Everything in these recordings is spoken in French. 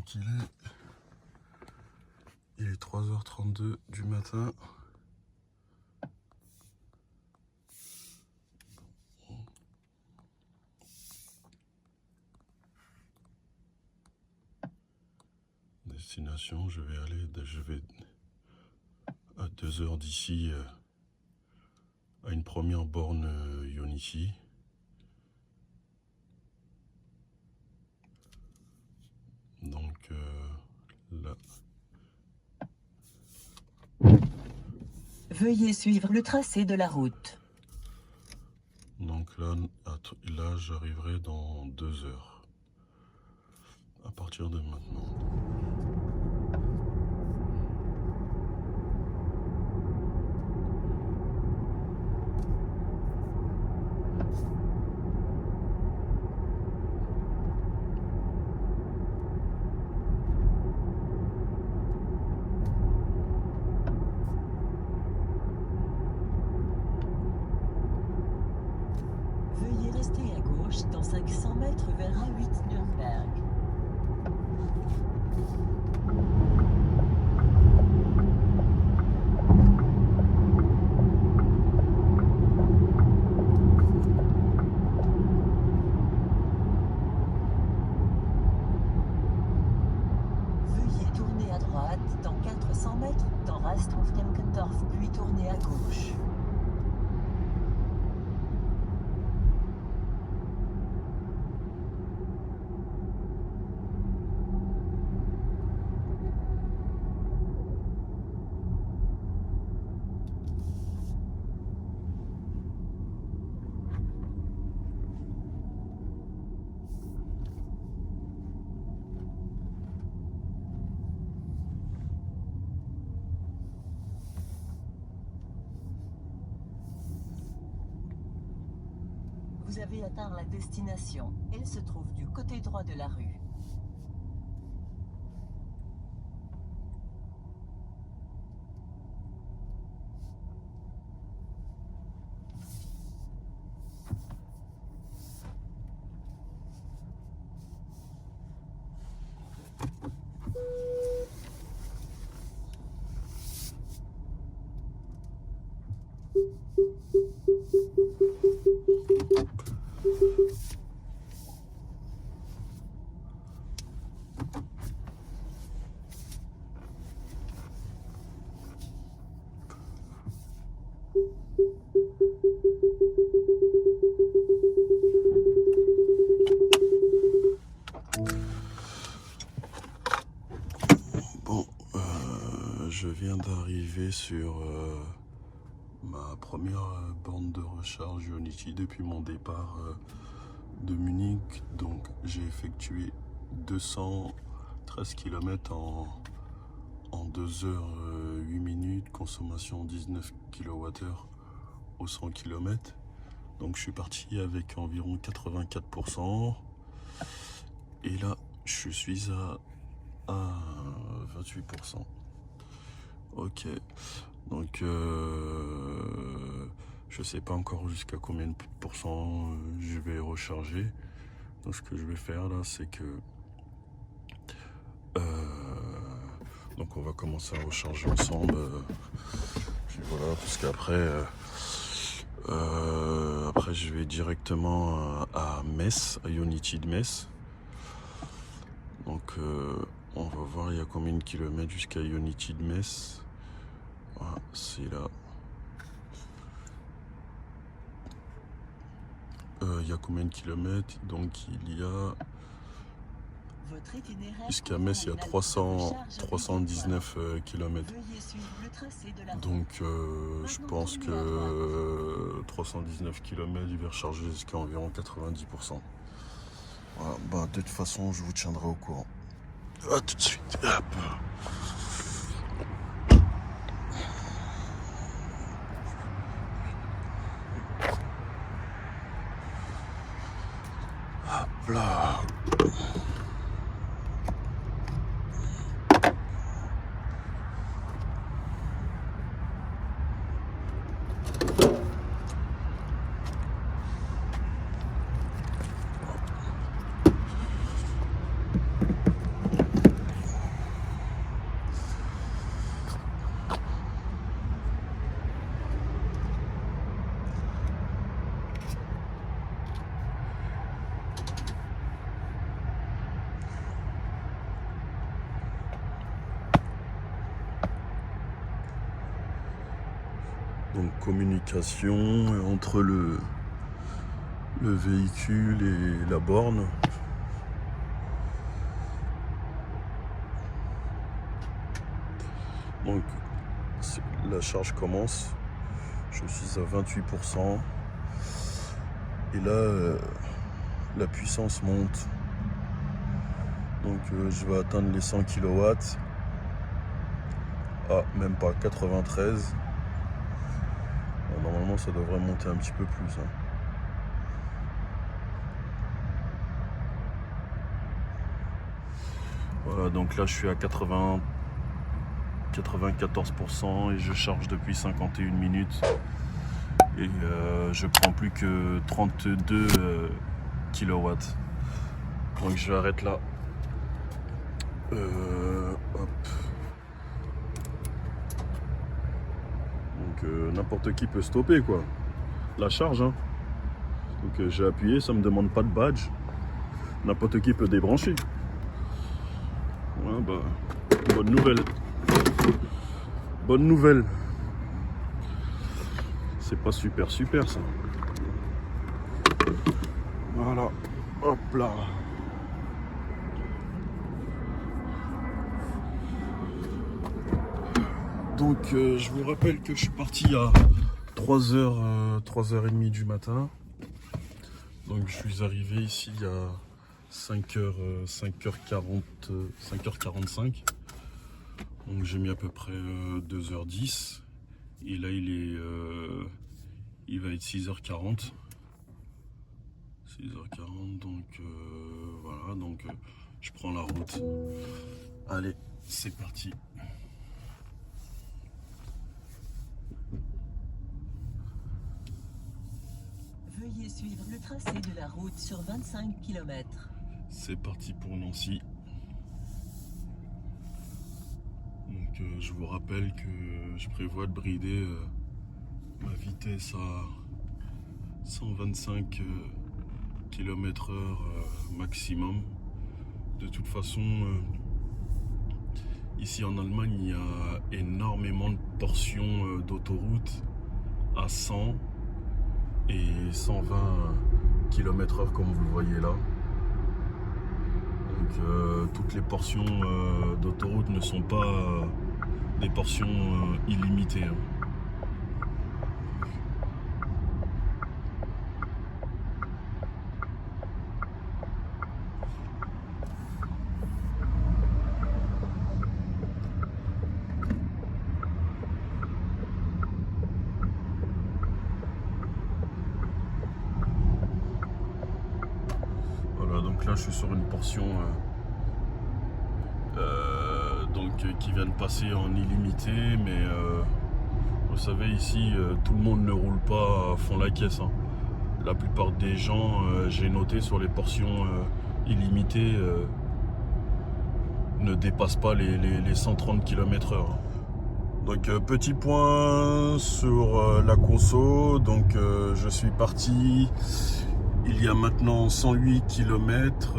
Donc il est 3h32 du matin. Destination, je vais à 2 heures d'ici à une première borne Ionity. Donc là. Veuillez suivre le tracé de la route. Donc là j'arriverai dans 2 heures. À partir de maintenant. Veuillez rester à gauche dans 500 mètres vers A8 Nürnberg. Veuillez tourner à droite dans 400 mètres dans Rasthhof-Kempkendorf, puis tourner à gauche. Vous avez atteint la destination. Elle se trouve du côté droit de la rue. Bon, je viens d'arriver sur ma première borne de recharge Ionity depuis mon départ de Munich. Donc j'ai effectué 213 km en 2 heures 8 minutes, consommation 19 kWh au 100 km. Donc je suis parti avec environ 84%. Et là, je suis à 28%. Ok. Donc je sais pas encore jusqu'à combien de pourcents je vais recharger. Donc ce que je vais faire là, c'est que donc on va commencer à recharger ensemble. Puis voilà, parce qu'après après je vais directement à Metz, à Ionity de Metz. Donc on va voir il y a combien de kilomètres jusqu'à Ionity de Metz. Voilà, c'est là. Il y a combien de kilomètres? Donc il y a jusqu'à Metz, il y a 319 km. Donc je pense que 319 km, il va recharger jusqu'à environ 90%. Voilà, bah, de toute façon, je vous tiendrai au courant. A tout de suite. Hop. Hop là. Donc communication entre le véhicule et la borne. Donc la charge commence. Je suis à 28%. Et là, la puissance monte. Donc je vais atteindre les 100 kW. Ah, même pas 93. Normalement, ça devrait monter un petit peu plus. Hein. Voilà, donc là, je suis à 94% et je charge depuis 51 minutes. Et je prends plus que 32 kW. Donc je arrête là. Hop. Donc n'importe qui peut stopper quoi. La charge. Hein. Donc j'ai appuyé, ça me demande pas de badge. N'importe qui peut débrancher. Ouais, bah, bonne nouvelle. Bonne nouvelle. C'est pas super ça. Voilà. Hop là. Donc je vous rappelle que je suis parti à 3h30 du matin. Donc je suis arrivé ici à 5h45. Donc j'ai mis à peu près 2h10. Et là il va être 6h40. 6h40 donc voilà, donc je prends la route. Allez, c'est parti. Veuillez suivre le tracé de la route sur 25 km. C'est parti pour Nancy. Donc je vous rappelle que je prévois de brider ma vitesse à 125 km/h maximum. De toute façon, ici en Allemagne, il y a énormément de portions d'autoroute à 100 et 120 km/h comme vous le voyez là. Donc toutes les portions d'autoroute ne sont pas des portions illimitées. Hein. Donc là je suis sur une portion qui vient de passer en illimité, mais vous savez ici tout le monde ne roule pas à fond la caisse. Hein. La plupart des gens, j'ai noté sur les portions illimitées, ne dépassent pas les 130 km/h. Donc petit point sur la conso, donc je suis parti il y a maintenant 108 km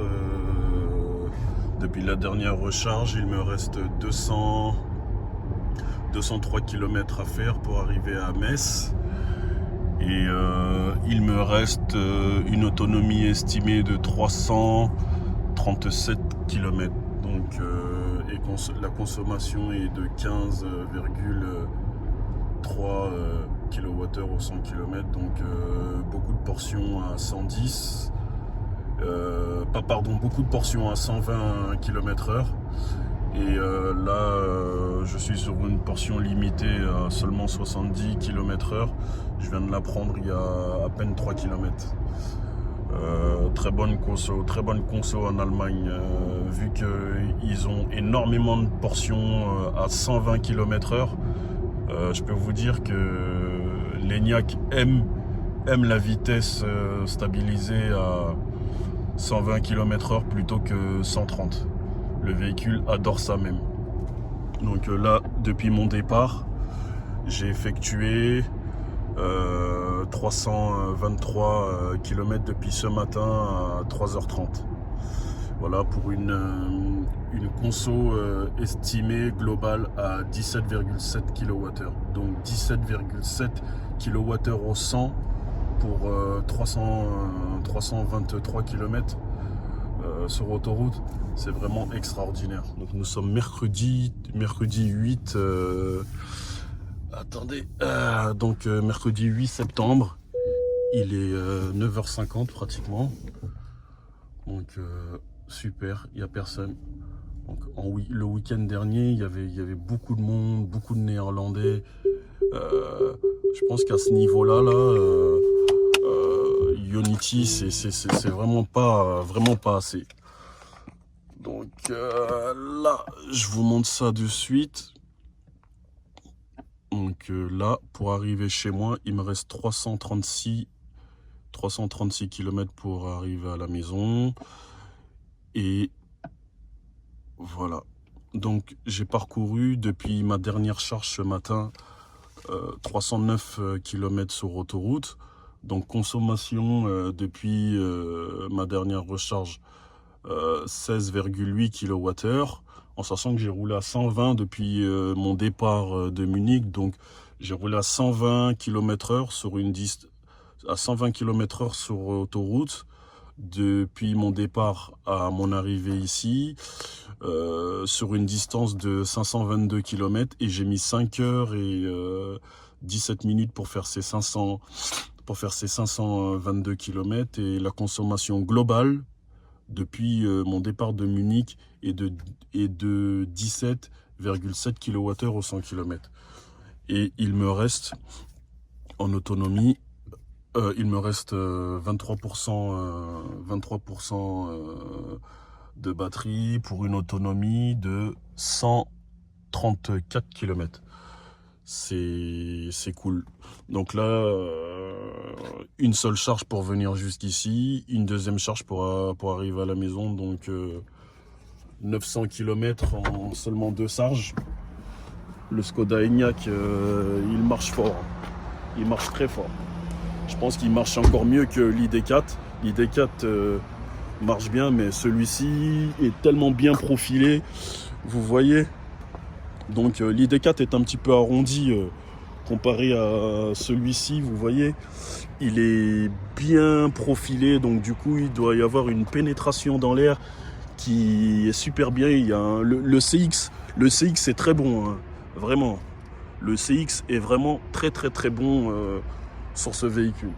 depuis la dernière recharge. Il me reste 203 km à faire pour arriver à Metz. Et il me reste une autonomie estimée de 337 km. Donc la consommation est de 15,3 kWh au 100 km. Donc beaucoup de portions à 110. Beaucoup de portions à 120 km/h. Et là, je suis sur une portion limitée à seulement 70 km/h. Je viens de la prendre il y a à peine 3 km. Très bonne conso en Allemagne. Vu qu'ils ont énormément de portions à 120 km/h, je peux vous dire que l'ENIAC aime la vitesse stabilisée à 120 km/h plutôt que 130. Le véhicule adore ça même. Donc là, depuis mon départ, j'ai effectué 323 km depuis ce matin à 3h30. Voilà, pour une conso estimée globale à 17,7 kWh. Donc 17,7 kWh au 100 pour 323 km sur autoroute. C'est vraiment extraordinaire. Donc nous sommes mercredi 8 mercredi 8 septembre. Il est 9h50 pratiquement. Donc super, il n'y a personne. Donc, le week-end dernier, il y avait beaucoup de monde, beaucoup de Néerlandais. Je pense qu'à ce niveau-là, Unity, c'est vraiment pas assez. Donc là, je vous montre ça de suite. Donc là, pour arriver chez moi, il me reste 336 km pour arriver à la maison. Et voilà. Donc j'ai parcouru depuis ma dernière charge ce matin 309 km sur autoroute. Donc consommation depuis ma dernière recharge 16,8 kWh. En sachant que j'ai roulé à 120 depuis mon départ de Munich. Donc j'ai roulé à 120 km/h sur à 120 km/h sur autoroute depuis mon départ à mon arrivée ici, sur une distance de 522 km, et j'ai mis 5 heures et 17 minutes pour faire ces 522 km, et la consommation globale depuis mon départ de Munich est de 17,7 kWh au 100 km. Et il me reste en autonomie, il me reste 23% de batterie pour une autonomie de 134 km. C'est cool. Donc là, une seule charge pour venir jusqu'ici, une deuxième charge pour arriver à la maison. Donc 900 km en seulement 2 charges. Le Skoda Enyaq, il marche fort. Il marche très fort. Je pense qu'il marche encore mieux que l'ID4. L'ID4 marche bien, mais celui-ci est tellement bien profilé. Vous voyez. Donc l'ID4 est un petit peu arrondi comparé à celui-ci. Vous voyez, il est bien profilé. Donc du coup, il doit y avoir une pénétration dans l'air qui est super bien. Il y a le CX. Le CX est très bon, hein, vraiment. Le CX est vraiment très bon sur ce véhicule.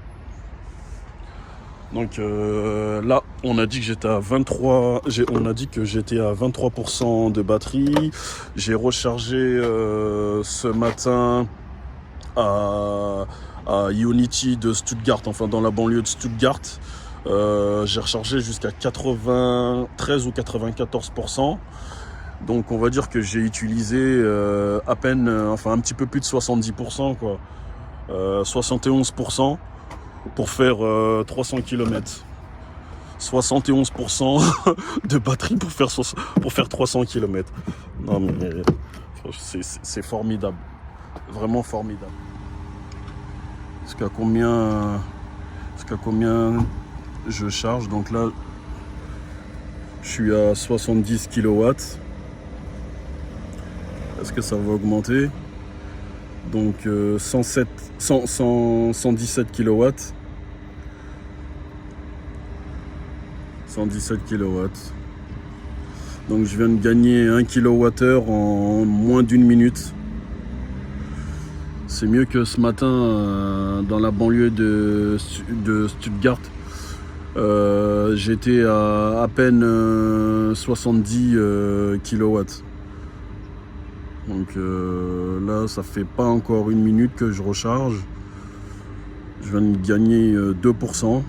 Donc là, on a dit que j'étais à 23% de batterie. J'ai rechargé ce matin à Unity de Stuttgart, enfin dans la banlieue de Stuttgart. J'ai rechargé jusqu'à 93 ou 94%. Donc on va dire que j'ai utilisé à peine, enfin un petit peu plus de 70%, quoi. 71% pour faire 300 km. 71% de batterie pour faire 300 km. Non mais c'est formidable. Vraiment formidable. Jusqu'à combien je charge? Donc là, je suis à 70 kW. Est-ce que ça va augmenter? Donc 117 kW. 117 kW. Donc je viens de gagner 1 kWh en moins d'une minute. C'est mieux que ce matin dans la banlieue de Stuttgart. J'étais à peine 70 kW. Donc là, ça fait pas encore une minute que je recharge. Je viens de gagner 2%.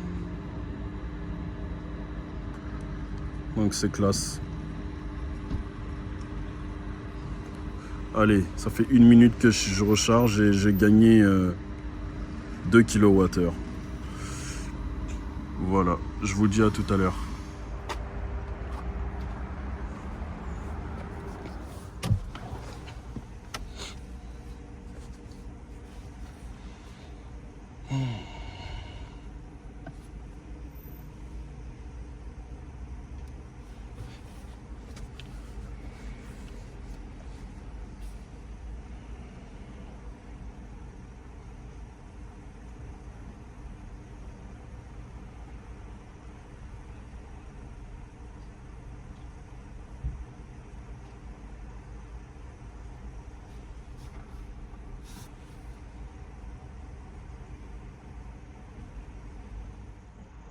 Donc c'est classe. Allez, ça fait une minute que je recharge et j'ai gagné 2 kWh. Voilà, je vous dis à tout à l'heure.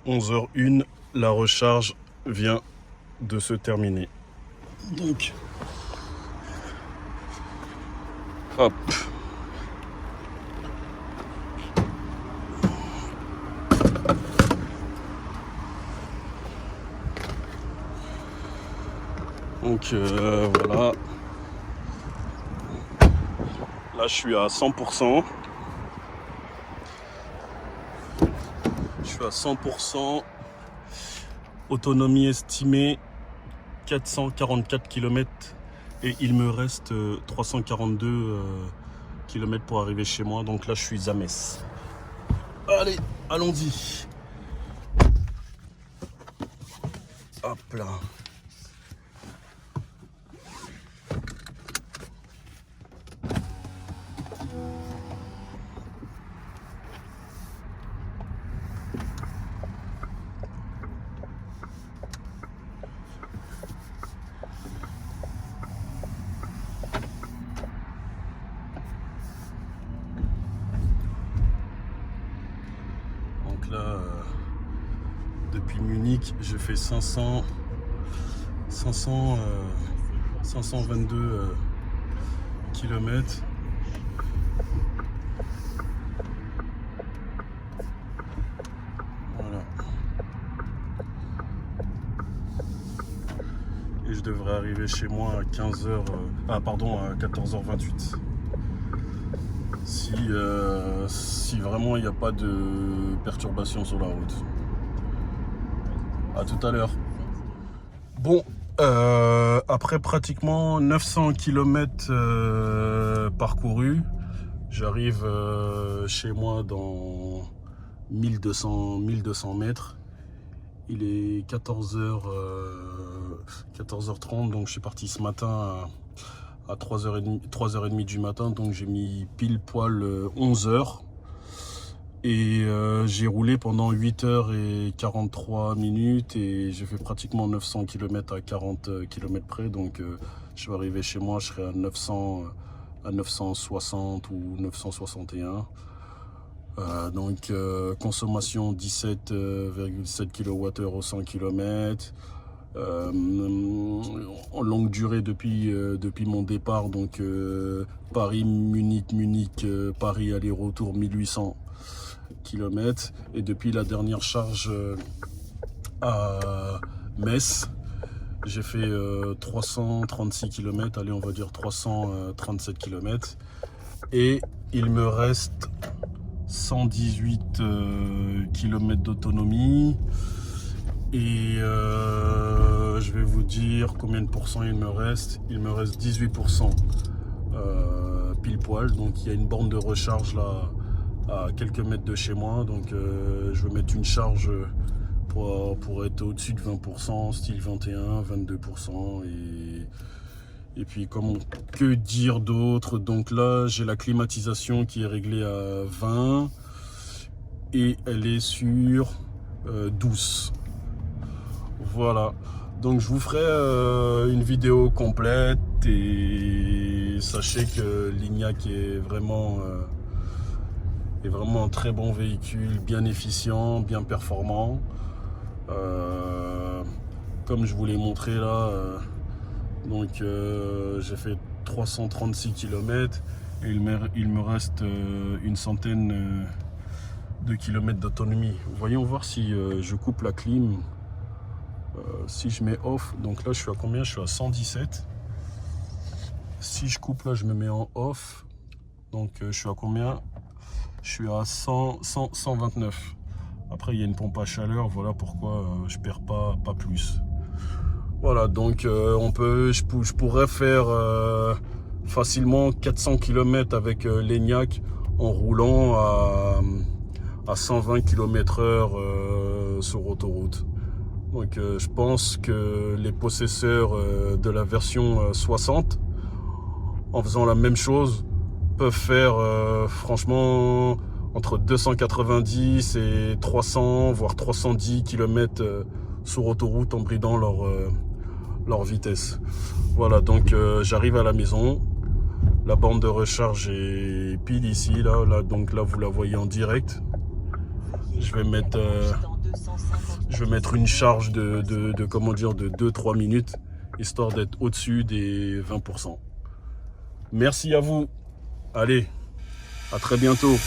11h01, la recharge vient de se terminer. Donc, hop. Donc voilà. Là, je suis à 100%. Je suis à 100%. Autonomie estimée 444 km. Et il me reste 342 km pour arriver chez moi. Donc là, je suis à Metz. Allez, allons-y. Hop là. Donc là, depuis Munich, j'ai fait 522 km. Voilà. Et je devrais arriver chez moi à 15h, à 14h28. Si vraiment il n'y a pas de perturbation sur la route. À tout à l'heure. Bon, après pratiquement 900 km parcourus, j'arrive chez moi dans 1200 mètres. Il est 14h30, donc je suis parti ce matin à 3h30 du matin, donc j'ai mis pile poil 11h. Et j'ai roulé pendant 8h43 et j'ai fait pratiquement 900 km à 40 km près. Donc je vais arriver chez moi, je serai à 960 ou 961. Donc consommation 17,7 kWh au 100 km. En longue durée depuis mon départ, donc Paris-Munich, Paris aller-retour 1800 km. Et depuis la dernière charge à Metz, j'ai fait 336 km, allez on va dire 337 km. Et il me reste 118 km d'autonomie. Et je vais vous dire combien de pourcents il me reste. Il me reste 18% pile poil. Donc il y a une borne de recharge là à quelques mètres de chez moi. Donc je vais mettre une charge pour être au-dessus de 20%, style 21, 22%. Et puis que dire d'autre? Donc là j'ai la climatisation qui est réglée à 20 et elle est sur 12. Voilà, donc je vous ferai une vidéo complète et sachez que l'Enyaq est vraiment un très bon véhicule, bien efficient, bien performant. Comme je vous l'ai montré là, donc j'ai fait 336 km et il me reste une centaine de kilomètres d'autonomie. Voyons voir si je coupe la clim. Si je mets off, donc là je suis à combien? Je suis à 117. Si je coupe là, je me mets en off. Donc je suis à combien? Je suis à 129. Après il y a une pompe à chaleur, voilà pourquoi je perds pas plus. Voilà, donc je pourrais faire facilement 400 km avec l'Enyaq en roulant à 120 km/h sur autoroute. Donc je pense que les possesseurs de la version 60, en faisant la même chose, peuvent faire franchement entre 290 et 300, voire 310 km sur autoroute en bridant leur vitesse. Voilà, donc j'arrive à la maison. La borne de recharge est pile ici, là, donc là vous la voyez en direct. Je vais mettre Je vais mettre une charge comment dire, de 2-3 minutes, histoire d'être au-dessus des 20%. Merci à vous. Allez, à très bientôt.